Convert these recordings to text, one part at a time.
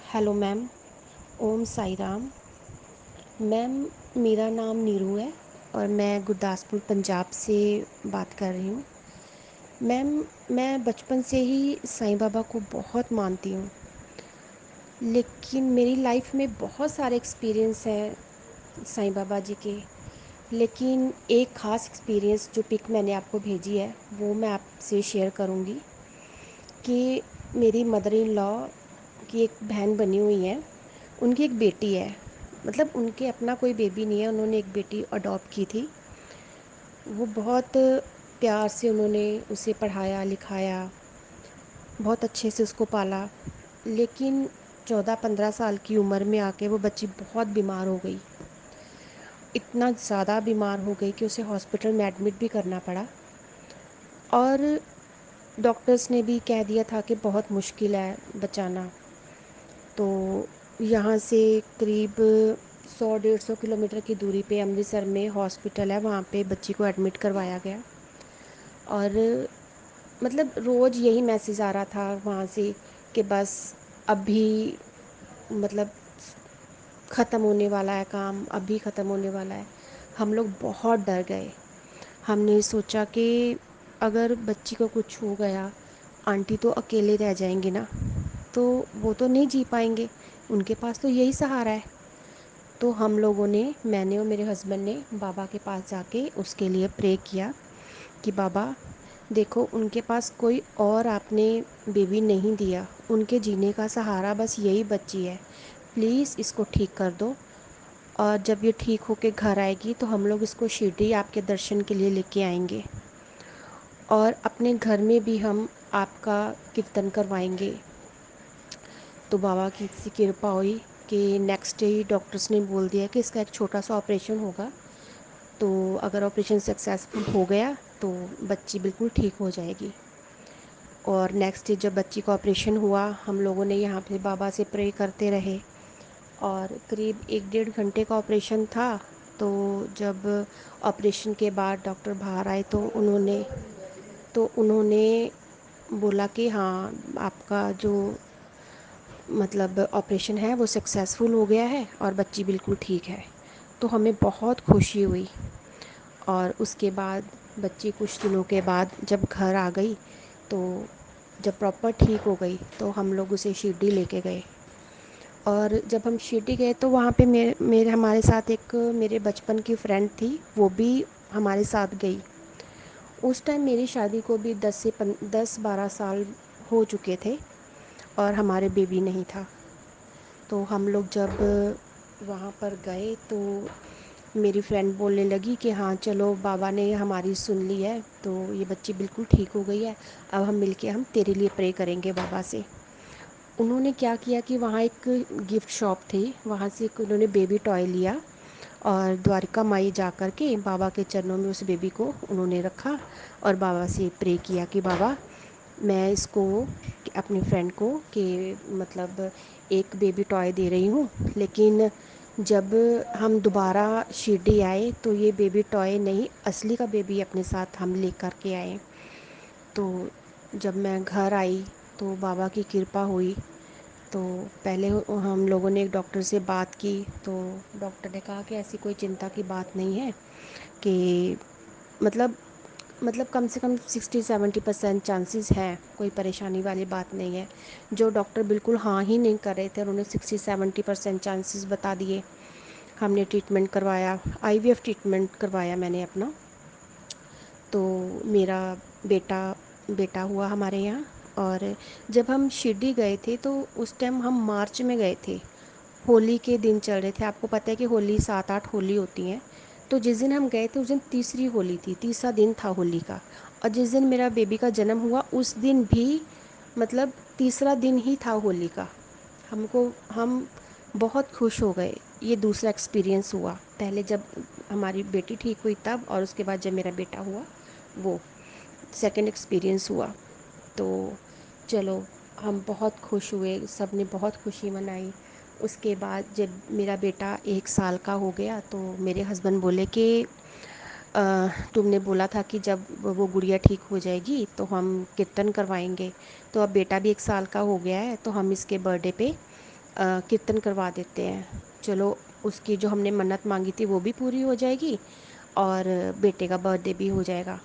Hello ma'am. Om Sai Ram. Ma'am, मेरा नाम नीरू है और मैं गुरदासपुर पंजाब से बात कर रही हूँ। मैम, मैं बचपन से ही साईं बाबा को बहुत मानती हूँ, लेकिन मेरी लाइफ में बहुत सारे एक्सपीरियंस हैं साईं बाबा जी के। लेकिन एक ख़ास एक्सपीरियंस जो पिक मैंने आपको भेजी है वो मैं आपसे शेयर करूँगी कि मेरी मदर इन लॉ की एक बहन बनी हुई है। उनकी एक बेटी है, मतलब उनके अपना कोई बेबी नहीं है, उन्होंने एक बेटी अडॉप्ट की थी। वो बहुत प्यार से उन्होंने उसे पढ़ाया लिखाया, बहुत अच्छे से उसको पाला। लेकिन 14-15 साल की उम्र में आके वो बच्ची बहुत बीमार हो गई। इतना ज़्यादा बीमार हो गई कि उसे हॉस्पिटल में एडमिट भी करना पड़ा। और डॉक्टर्स ने भी कह दिया था कि बहुत मुश्किल है बचाना। तो यहाँ से करीब 100-150 किलोमीटर की दूरी पे अमृतसर में हॉस्पिटल है, वहाँ पे बच्ची को एडमिट करवाया गया। और मतलब रोज़ यही मैसेज आ रहा था वहाँ से कि बस अभी मतलब ख़त्म होने वाला है काम, अभी ख़त्म होने वाला है। हम लोग बहुत डर गए। हमने सोचा कि अगर बच्ची को कुछ हो गया, आंटी तो अकेले रह जाएंगे ना, तो वो तो नहीं जी पाएंगे, उनके पास तो यही सहारा है। तो हम लोगों ने, मैंने और मेरे हस्बैंड ने बाबा के पास जाके उसके लिए प्रे किया कि बाबा देखो, उनके पास कोई और आपने बेबी नहीं दिया, उनके जीने का सहारा बस यही बच्ची है, प्लीज़ इसको ठीक कर दो। और जब ये ठीक होके घर आएगी तो हम लोग इसको शिरडी आपके दर्शन के लिए लेके आएंगे, और अपने घर में भी हम आपका कीर्तन करवाएंगे। तो बाबा की इतनी कृपा हुई कि नेक्स्ट डे ही डॉक्टर्स ने बोल दिया कि इसका एक छोटा सा ऑपरेशन होगा। तो अगर ऑपरेशन सक्सेसफुल हो गया तो बच्ची बिल्कुल ठीक हो जाएगी। और नेक्स्ट डे जब बच्ची का ऑपरेशन हुआ, हम लोगों ने यहाँ पे बाबा से प्रे करते रहे। और करीब 1-1.5 घंटे का ऑपरेशन था। तो जब ऑपरेशन के बाद डॉक्टर बाहर आए तो उन्होंने बोला कि हाँ, आपका जो मतलब ऑपरेशन है वो सक्सेसफुल हो गया है और बच्ची बिल्कुल ठीक है। तो हमें बहुत खुशी हुई। और उसके बाद बच्ची कुछ दिनों के बाद जब घर आ गई, तो जब प्रॉपर ठीक हो गई तो हम लोग उसे शिरडी लेके गए। और जब हम शिरडी गए तो वहाँ पे मेरे हमारे साथ एक मेरे बचपन की फ्रेंड थी, वो भी हमारे साथ गई। उस टाइम मेरी शादी को भी 10-12 साल हो चुके थे और हमारे बेबी नहीं था। तो हम लोग जब वहाँ पर गए तो मेरी फ्रेंड बोलने लगी कि हाँ चलो, बाबा ने हमारी सुन ली है, तो ये बच्ची बिल्कुल ठीक हो गई है, अब हम तेरे लिए प्रे करेंगे बाबा से। उन्होंने क्या किया कि वहाँ एक गिफ्ट शॉप थी, वहाँ से एक उन्होंने बेबी टॉय लिया और द्वारका माई जा कर के बाबा के चरणों में उस बेबी को उन्होंने रखा और बाबा से प्रे किया कि बाबा, मैं इसको अपनी फ्रेंड को कि मतलब एक बेबी टॉय दे रही हूँ, लेकिन जब हम दोबारा शिरडी आए तो ये बेबी टॉय नहीं, असली का बेबी अपने साथ हम ले कर के आए। तो जब मैं घर आई तो बाबा की कृपा हुई। तो पहले हम लोगों ने एक डॉक्टर से बात की, तो डॉक्टर ने कहा कि ऐसी कोई चिंता की बात नहीं है, कि मतलब कम से कम 60-70% चांसेस हैं, कोई परेशानी वाली बात नहीं है। जो डॉक्टर बिल्कुल हाँ ही नहीं कर रहे थे, उन्होंने 60-70% चांसेस बता दिए। हमने ट्रीटमेंट करवाया, आईवीएफ ट्रीटमेंट करवाया मैंने अपना। तो मेरा बेटा बेटा हुआ हमारे यहाँ। और जब हम शिरडी गए थे तो उस टाइम हम मार्च में गए थे, होली के दिन चल रहे थे। आपको पता है कि होली 7-8 होली होती हैं। तो जिस दिन हम गए थे उस दिन तीसरी होली थी, तीसरा दिन था होली का। और जिस दिन मेरा बेबी का जन्म हुआ उस दिन भी मतलब तीसरा दिन ही था होली का। हम बहुत खुश हो गए। ये दूसरा एक्सपीरियंस हुआ, पहले जब हमारी बेटी ठीक हुई तब, और उसके बाद जब मेरा बेटा हुआ वो सेकंड एक्सपीरियंस हुआ। तो चलो, हम बहुत खुश हुए, सब ने बहुत खुशी मनाई। उसके बाद जब मेरा बेटा 1 साल का हो गया तो मेरे हस्बैंड बोले कि तुमने बोला था कि जब वो गुड़िया ठीक हो जाएगी तो हम कीर्तन करवाएंगे। तो अब बेटा भी 1 साल का हो गया है, तो हम इसके बर्थडे पे कीर्तन करवा देते हैं, चलो उसकी जो हमने मन्नत मांगी थी वो भी पूरी हो जाएगी और बेटे का बर्थडे भी हो जाएगा।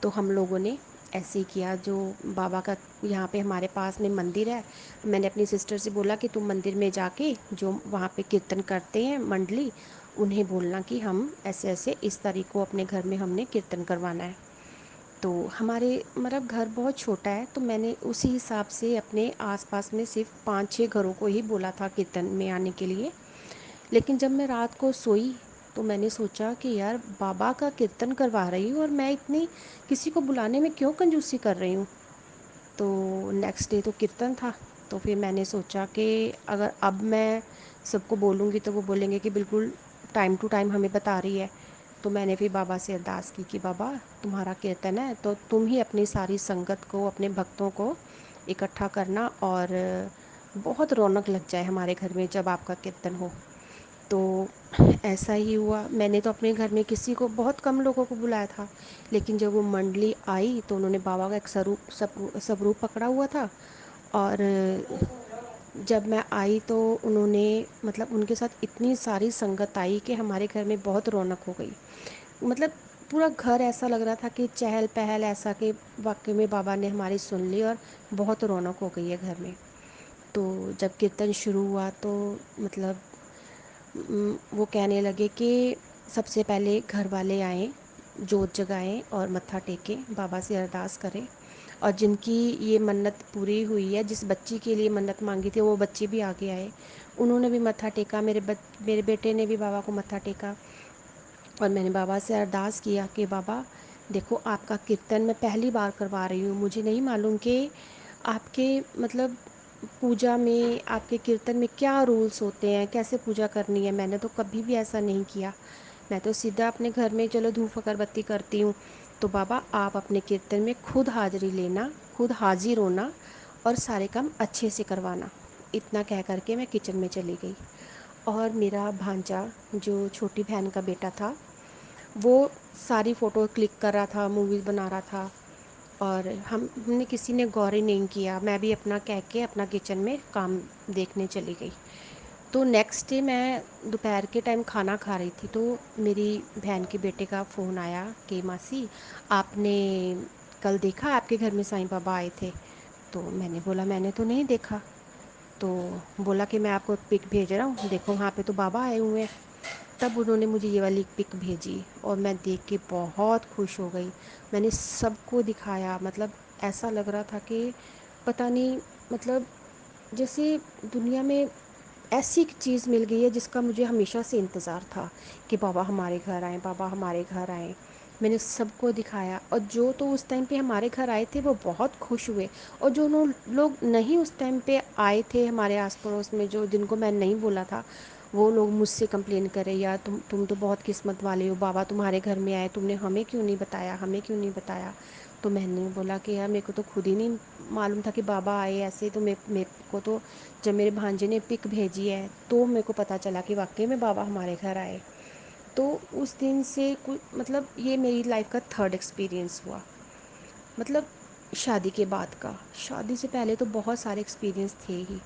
तो हम लोगों ने ऐसे ही किया। जो बाबा का यहाँ पे हमारे पास में मंदिर है, मैंने अपनी सिस्टर से बोला कि तुम मंदिर में जाके जो वहाँ पे कीर्तन करते हैं मंडली, उन्हें बोलना कि हम ऐसे ऐसे इस तारीख को अपने घर में हमने कीर्तन करवाना है। तो हमारे मतलब घर बहुत छोटा है, तो मैंने उसी हिसाब से अपने आसपास में सिर्फ 5-6 घरों को ही बोला था कीर्तन में आने के लिए। लेकिन जब मैं रात को सोई तो मैंने सोचा कि यार बाबा का कीर्तन करवा रही हूँ और मैं इतनी किसी को बुलाने में क्यों कंजूसी कर रही हूँ। तो नेक्स्ट डे तो कीर्तन था, तो फिर मैंने सोचा कि अगर अब मैं सबको बोलूँगी तो वो बोलेंगे कि बिल्कुल टाइम टू टाइम हमें बता रही है। तो मैंने फिर बाबा से अरदास की कि बाबा तुम्हारा कीर्तन है तो तुम ही अपनी सारी संगत को, अपने भक्तों को इकट्ठा करना और बहुत रौनक लग जाए हमारे घर में जब आपका कीर्तन हो। तो ऐसा ही हुआ। मैंने तो अपने घर में किसी को, बहुत कम लोगों को बुलाया था, लेकिन जब वो मंडली आई तो उन्होंने बाबा का एक स्वरूप पकड़ा हुआ था। और जब मैं आई तो उन्होंने मतलब उनके साथ इतनी सारी संगत आई कि हमारे घर में बहुत रौनक हो गई। मतलब पूरा घर ऐसा लग रहा था कि चहल पहल, ऐसा कि वाकई में बाबा ने हमारी सुन ली और बहुत रौनक हो गई है घर में। तो जब कीर्तन शुरू हुआ तो मतलब वो कहने लगे कि सबसे पहले घर वाले आएँ, जोत जगाएं और मत्था टेकें, बाबा से अरदास करें। और जिनकी ये मन्नत पूरी हुई है, जिस बच्ची के लिए मन्नत मांगी थी, वो बच्चे भी आगे आए, उन्होंने भी मत्था टेका। मेरे बेटे ने भी बाबा को मत्था टेका। और मैंने बाबा से अरदास किया कि बाबा देखो, आपका कीर्तन मैं पहली बार करवा रही हूँ, मुझे नहीं मालूम कि आपके मतलब पूजा में, आपके कीर्तन में क्या रूल्स होते हैं, कैसे पूजा करनी है। मैंने तो कभी भी ऐसा नहीं किया, मैं तो सीधा अपने घर में चलो धूप अगरबत्ती करती हूँ। तो बाबा आप अपने कीर्तन में खुद हाजिरी लेना, खुद हाजिर होना और सारे काम अच्छे से करवाना। इतना कह करके मैं किचन में चली गई। और मेरा भांजा, जो छोटी बहन का बेटा था, वो सारी फ़ोटो क्लिक कर रहा था, मूवीज़ बना रहा था। और हमने किसी ने गौर ही नहीं किया। मैं भी अपना कह के अपना किचन में काम देखने चली गई। तो नेक्स्ट डे मैं दोपहर के टाइम खाना खा रही थी, तो मेरी बहन के बेटे का फ़ोन आया कि मासी, आपने कल देखा आपके घर में साईं बाबा आए थे। तो मैंने बोला मैंने तो नहीं देखा। तो बोला कि मैं आपको पिक भेज रहा हूँ, देखो वहाँ पे तो बाबा आए हुए हैं। तब उन्होंने मुझे ये वाली पिक भेजी और मैं देख के बहुत खुश हो गई। मैंने सबको दिखाया, मतलब ऐसा लग रहा था कि पता नहीं, मतलब जैसे दुनिया में ऐसी एक चीज़ मिल गई है जिसका मुझे हमेशा से इंतज़ार था कि बाबा हमारे घर आए, बाबा हमारे घर आए। मैंने सबको दिखाया और जो तो उस टाइम पे हमारे घर आए थे वो बहुत खुश हुए। और जो लोग नहीं उस टाइम पे आए थे हमारे आस पड़ोस में, जो जिनको मैं नहीं बोला था, वो लोग मुझसे कंप्लेन करे, यार तुम तो बहुत किस्मत वाले हो, बाबा तुम्हारे घर में आए, तुमने हमें क्यों नहीं बताया, हमें क्यों नहीं बताया। तो मैंने बोला कि यार मेरे को तो खुद ही नहीं मालूम था कि बाबा आए ऐसे। तो मेरे को तो जब मेरे भांजे ने पिक भेजी है तो मेरे को पता चला कि वाकई में बाबा हमारे घर आए। तो उस दिन से कुछ मतलब ये मेरी लाइफ का थर्ड एक्सपीरियंस हुआ, मतलब शादी के बाद का। शादी से पहले तो बहुत सारे एक्सपीरियंस थे ही।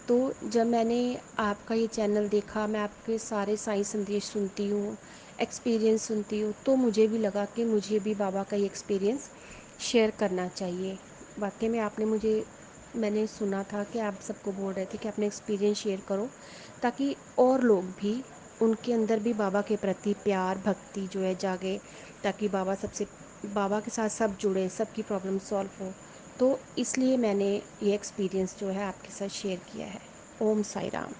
तो जब मैंने आपका ये चैनल देखा, मैं आपके सारे साई संदेश सुनती हूँ, एक्सपीरियंस सुनती हूँ, तो मुझे भी लगा कि मुझे भी बाबा का ये एक्सपीरियंस शेयर करना चाहिए। वाकई में आपने मुझे, मैंने सुना था कि आप सबको बोल रहे थे कि अपने एक्सपीरियंस शेयर करो, ताकि और लोग भी, उनके अंदर भी बाबा के प्रति प्यार भक्ति जो है जागे, ताकि बाबा के साथ सब जुड़े, सबकी प्रॉब्लम सॉल्व हो। तो इसलिए मैंने ये एक्सपीरियंस जो है आपके साथ शेयर किया है। ओम साई राम।